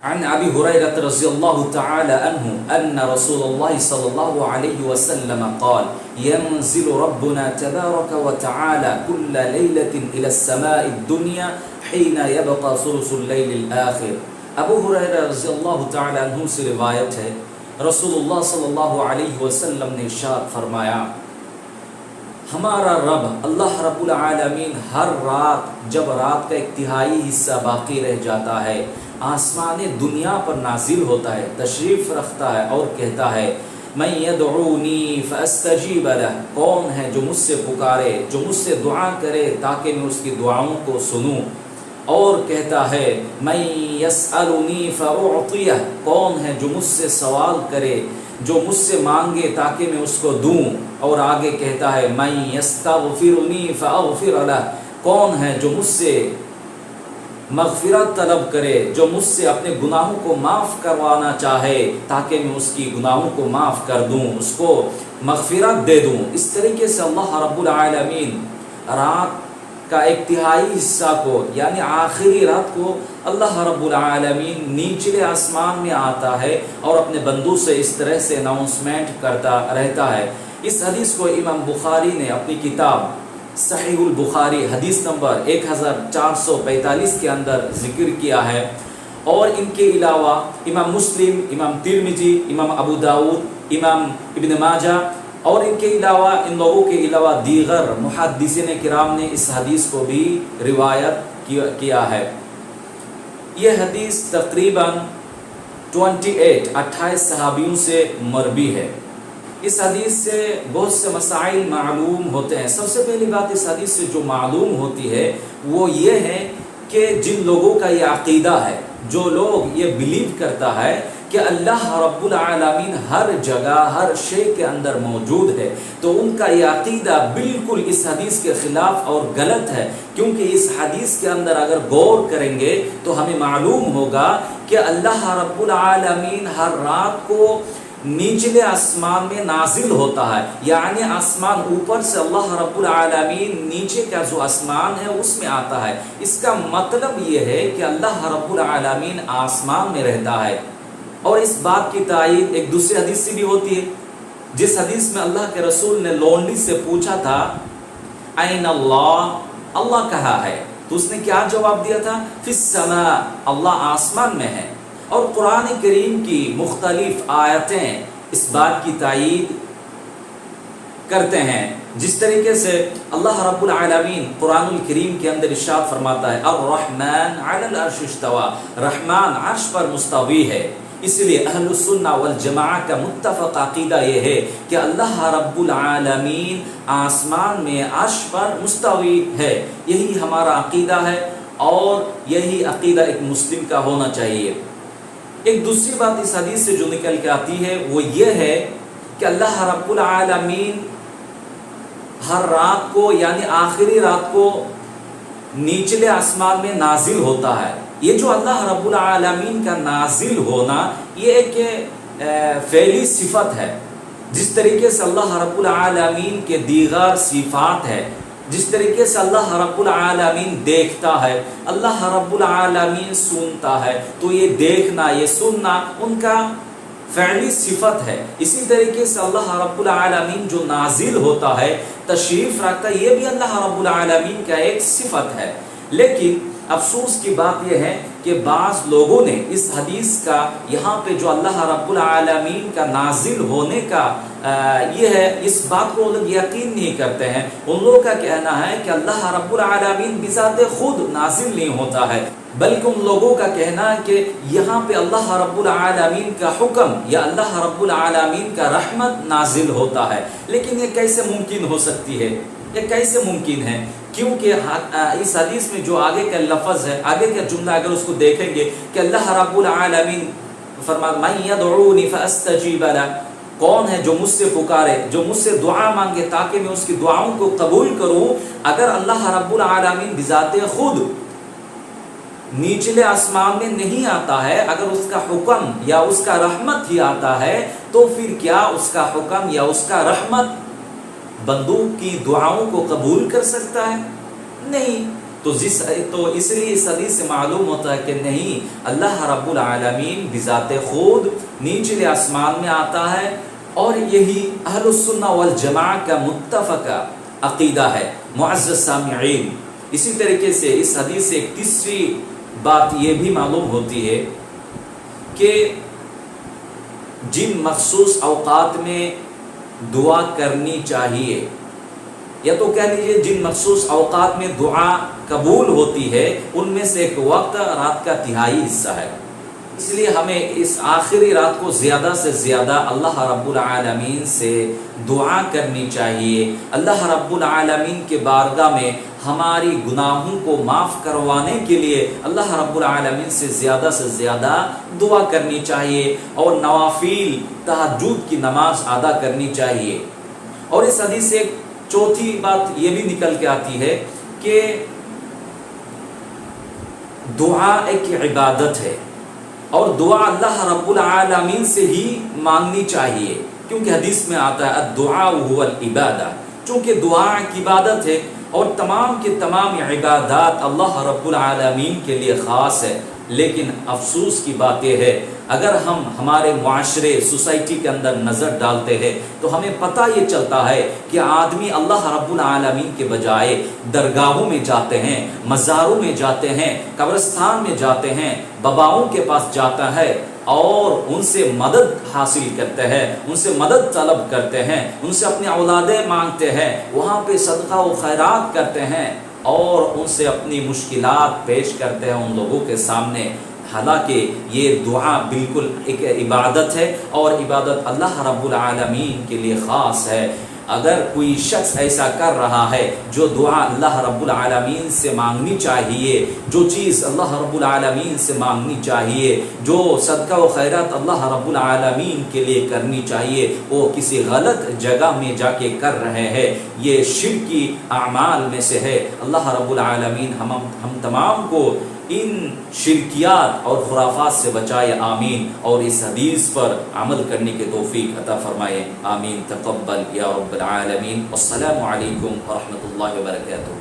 عن أبي هريرة رضي الله تعالى عنه أن رسول الله صلى الله عليه وسلم قال ينزل ربنا تبارك وتعالى كل ليلة إلى السماء الدنيا حين يبقى ثلث الليل الآخر. ابو ہریرہ رضی اللہ تعالی عنہ سے روایت ہے، رسول اللہ صلی اللہ علیہ وسلم نے ارشاد فرمایا، ہمارا رب اللہ رب العالمین ہر رات جب رات کا ایک تہائی حصہ باقی رہ جاتا ہے، آسمان دنیا پر نازل ہوتا ہے، تشریف رکھتا ہے اور کہتا ہے من یدعونی فاستجیب لہ، کون ہے جو مجھ سے پکارے، جو مجھ سے دعا کرے تاکہ میں اس کی دعاؤں کو سنوں، اور کہتا ہے من یسألنی فاعطیہ، کون ہے جو مجھ سے سوال کرے، جو مجھ سے مانگے تاکہ میں اس کو دوں، اور آگے کہتا ہے من یستغفرنی فاغفر لہ، کون ہے جو مجھ سے مغفرت طلب کرے، جو مجھ سے اپنے گناہوں کو معاف کروانا چاہے تاکہ میں اس کی گناہوں کو معاف کر دوں، اس کو مغفرت دے دوں۔ اس طریقے سے اللہ رب العالمین رات کا ایک تہائی حصہ کو، یعنی آخری رات کو، اللہ رب العالمین نیچلے آسمان میں آتا ہے اور اپنے بندوں سے اس طرح سے اناؤنسمنٹ کرتا رہتا ہے۔ اس حدیث کو امام بخاری نے اپنی کتاب صحیح البخاری حدیث نمبر 1445 کے اندر ذکر کیا ہے، اور ان کے علاوہ امام مسلم، امام ترمذی، امام ابو داؤد، امام ابن ماجہ، اور ان کے علاوہ، ان لوگوں کے علاوہ دیگر محدثین کرام نے اس حدیث کو بھی روایت کیا ہے۔ یہ حدیث تقریباً 28 صحابیوں سے مروی ہے۔ اس حدیث سے بہت سے مسائل معلوم ہوتے ہیں۔ سب سے پہلی بات اس حدیث سے جو معلوم ہوتی ہے وہ یہ ہے کہ جن لوگوں کا یہ عقیدہ ہے، جو لوگ یہ بلیو کرتا ہے کہ اللہ رب العالمین ہر جگہ ہر شے کے اندر موجود ہے، تو ان کا یہ عقیدہ بالکل اس حدیث کے خلاف اور غلط ہے، کیونکہ اس حدیث کے اندر اگر غور کریں گے تو ہمیں معلوم ہوگا کہ اللہ رب العالمین ہر رات کو نیچلے آسمان میں نازل ہوتا ہے، یعنی آسمان اوپر سے اللہ رب العالمین نیچے کا جو آسمان ہے اس میں آتا ہے۔ اس کا مطلب یہ ہے کہ اللہ رب العالمین آسمان میں رہتا ہے، اور اس بات کی تائید ایک دوسری حدیث سے بھی ہوتی ہے، جس حدیث میں اللہ کے رسول نے لونڈی سے پوچھا تھا این اللہ، اللہ کہاں ہے؟ تو اس نے کیا جواب دیا تھا؟ فی السماء، اللہ آسمان میں ہے۔ اور قرآن کریم کی مختلف آیتیں اس بات کی تائید کرتے ہیں، جس طریقے سے اللہ رب العالمین قرآن الکریم کے اندر ارشاد فرماتا ہے الرحمن علی العرش استوى، رحمان عرش پر مستوی ہے۔ اس لیے اہل السنہ والجماعہ کا متفق عقیدہ یہ ہے کہ اللہ رب العالمین آسمان میں عرش پر مستوی ہے۔ یہی ہمارا عقیدہ ہے، اور یہی عقیدہ ایک مسلم کا ہونا چاہیے۔ ایک دوسری بات اس حدیث سے جو نکل کے آتی ہے وہ یہ ہے کہ اللہ رب العالمین ہر رات کو، یعنی آخری رات کو، نیچلے آسمان میں نازل ہوتا ہے۔ یہ جو اللہ رب العالمین کا نازل ہونا، یہ ایک فعلی صفت ہے، جس طریقے سے اللہ رب العالمین کے دیگر صفات ہے، جس طریقے سے اللہ رب العالمین دیکھتا ہے، اللہ رب العالمین سنتا ہے، تو یہ دیکھنا، یہ سننا ان کا فعلی صفت ہے۔ اسی طریقے سے اللہ رب العالمین جو نازل ہوتا ہے، تشریف رکھتا ہے، یہ بھی اللہ رب العالمین کا ایک صفت ہے۔ لیکن افسوس کی بات یہ ہے کہ بعض لوگوں نے اس حدیث کا یہاں پہ جو اللہ رب العالمین کا نازل ہونے کا یہ ہے، اس بات کو لوگ یقین نہیں کرتے ہیں۔ ان لوگوں کا کہنا ہے کہ اللہ رب العالمین بذات خود نازل نہیں ہوتا ہے، بلکہ ان لوگوں کا کہنا ہے کہ یہاں پہ اللہ رب العالمین کا حکم یا اللہ رب العالمین کا رحمت نازل ہوتا ہے۔ لیکن یہ کیسے ممکن ہو سکتی ہے؟ یہ کیسے ممکن ہے؟ کیونکہ اس حدیث میں جو آگے کا لفظ ہے، آگے کا جملہ اگر اس کو دیکھیں گے کہ اللہ رب العالمین فرماتا من یدعونی فاستجیب لہ، کون ہے جو مجھ سے پکارے، جو مجھ سے دعا مانگے تاکہ میں اس کی دعاؤں کو قبول کروں۔ اگر اللہ رب العالمین بذات خود نیچلے آسمان میں نہیں آتا ہے، اگر اس کا حکم یا اس کا رحمت ہی آتا ہے، تو پھر کیا اس کا حکم یا اس کا رحمت بندوں کی دعاؤں کو قبول کر سکتا ہے؟ نہیں۔ تو تو اس لیے اس حدیث سے معلوم ہوتا ہے کہ نہیں، اللہ رب العالمین بذات خود نیچلے آسمان میں آتا ہے، اور یہی اہل السنہ والجماع کا متفقہ عقیدہ ہے۔ معزز سامعین، اسی طریقے سے اس حدیث سے ایک تیسری بات یہ بھی معلوم ہوتی ہے کہ جن مخصوص اوقات میں دعا کرنی چاہیے، یا تو کہہ لیجیے جن مخصوص اوقات میں دعا قبول ہوتی ہے، ان میں سے ایک وقت رات کا تہائی حصہ ہے۔ اس لیے ہمیں اس آخری رات کو زیادہ سے زیادہ اللہ رب العالمین سے دعا کرنی چاہیے، اللہ رب العالمین کے بارگاہ میں ہماری گناہوں کو معاف کروانے کے لیے اللہ رب العالمین سے زیادہ دعا کرنی چاہیے، اور نوافل تہجد کی نماز ادا کرنی چاہیے۔ اور اس حدیث سے ایک چوتھی بات یہ بھی نکل کے آتی ہے کہ دعا ایک عبادت ہے، اور دعا اللہ رب العالمین سے ہی مانگنی چاہیے، کیونکہ حدیث میں آتا ہے الدعاء هو العبادہ، چونکہ دعا ایک عبادت ہے، اور تمام کے تمام عبادات اللہ رب العالمین کے لیے خاص ہے۔ لیکن افسوس کی بات یہ ہے، اگر ہم ہمارے معاشرے سوسائٹی کے اندر نظر ڈالتے ہیں تو ہمیں پتہ یہ چلتا ہے کہ آدمی اللہ رب العالمین کے بجائے درگاہوں میں جاتے ہیں، مزاروں میں جاتے ہیں، قبرستان میں جاتے ہیں، باباؤں کے پاس جاتا ہے، اور ان سے مدد حاصل کرتے ہیں، ان سے مدد طلب کرتے ہیں، ان سے اپنی اولادیں مانگتے ہیں، وہاں پہ صدقہ و خیرات کرتے ہیں، اور ان سے اپنی مشکلات پیش کرتے ہیں ان لوگوں کے سامنے۔ حالانکہ یہ دعا بالکل ایک عبادت ہے، اور عبادت اللہ رب العالمین کے لیے خاص ہے۔ اگر کوئی شخص ایسا کر رہا ہے جو دعا اللہ رب العالمین سے مانگنی چاہیے، جو چیز اللہ رب العالمین سے مانگنی چاہیے، جو صدقہ و خیرات اللہ رب العالمین کے لیے کرنی چاہیے، وہ کسی غلط جگہ میں جا کے کر رہے ہیں، یہ شرکی اعمال میں سے ہے۔ اللہ رب العالمین ہم تمام کو ان شرکیات اور خرافات سے بچائے، آمین، اور اس حدیث پر عمل کرنے کے توفیق عطا فرمائے، آمین، تقبل یا رب العالمین۔ السلام علیکم ورحمۃ اللہ وبرکاتہ۔